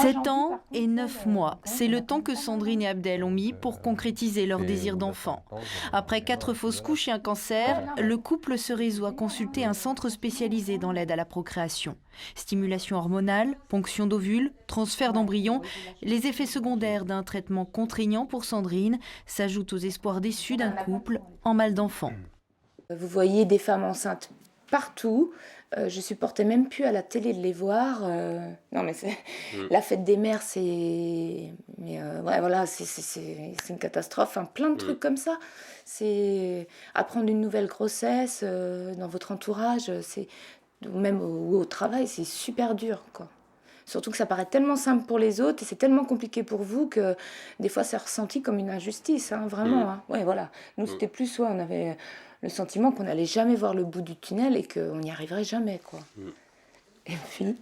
7 ans et 9 mois, c'est le temps que Sandrine et Abdel ont mis pour concrétiser leur désir d'enfant. Après 4 fausses couches et un cancer, le couple se résout à consulter un centre spécialisé dans l'aide à la procréation. Stimulation hormonale, ponction d'ovules, transfert d'embryons, les effets secondaires d'un traitement contraignant pour Sandrine s'ajoutent aux espoirs déçus d'un couple en mal d'enfant. Vous voyez des femmes enceintes partout. Je supportais même plus à la télé de les voir. Non, mais la fête des mères, c'est une catastrophe. Hein. Plein de trucs comme ça. C'est apprendre une nouvelle grossesse dans votre entourage, même au travail, c'est super dur, quoi. Surtout que ça paraît tellement simple pour les autres et c'est tellement compliqué pour vous que des fois c'est ressenti comme une injustice, hein, vraiment. Hein. Ouais, voilà. Nous, c'était plus, on avait le sentiment qu'on n'allait jamais voir le bout du tunnel et qu'on n'y arriverait jamais, quoi. Et puis,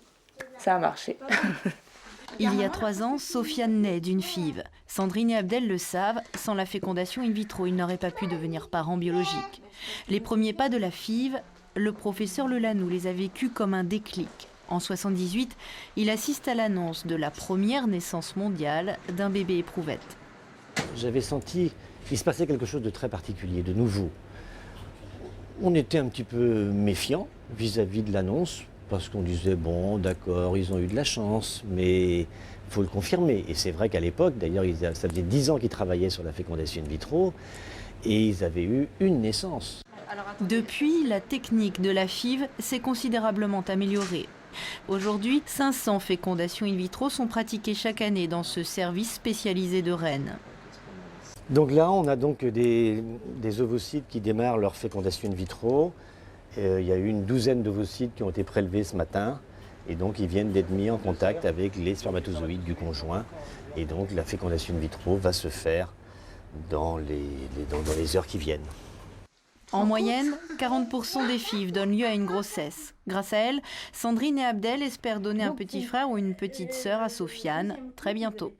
ça a marché. Il y a 3 ans, Sofiane naît d'une FIV. Sandrine et Abdel le savent, sans la fécondation in vitro, ils n'auraient pas pu devenir parents biologiques. Les premiers pas de la FIV, le professeur Lelanou les a vécus comme un déclic. En 1978, il assiste à l'annonce de la première naissance mondiale d'un bébé éprouvette. J'avais senti qu'il se passait quelque chose de très particulier, de nouveau. On était un petit peu méfiant vis-à-vis de l'annonce, parce qu'on disait, bon, d'accord, ils ont eu de la chance, mais il faut le confirmer. Et c'est vrai qu'à l'époque, d'ailleurs, ça faisait 10 ans qu'ils travaillaient sur la fécondation in vitro, et ils avaient eu une naissance. Depuis, la technique de la FIV s'est considérablement améliorée. Aujourd'hui, 500 fécondations in vitro sont pratiquées chaque année dans ce service spécialisé de Rennes. Donc là, on a donc des ovocytes qui démarrent leur fécondation in vitro. Il y a eu une douzaine d'ovocytes qui ont été prélevés ce matin. Et donc, ils viennent d'être mis en contact avec les spermatozoïdes du conjoint. Et donc, la fécondation in vitro va se faire dans les heures qui viennent. En moyenne, 40% des FIV donnent lieu à une grossesse. Grâce à elles, Sandrine et Abdel espèrent donner un petit frère ou une petite sœur à Sofiane très bientôt.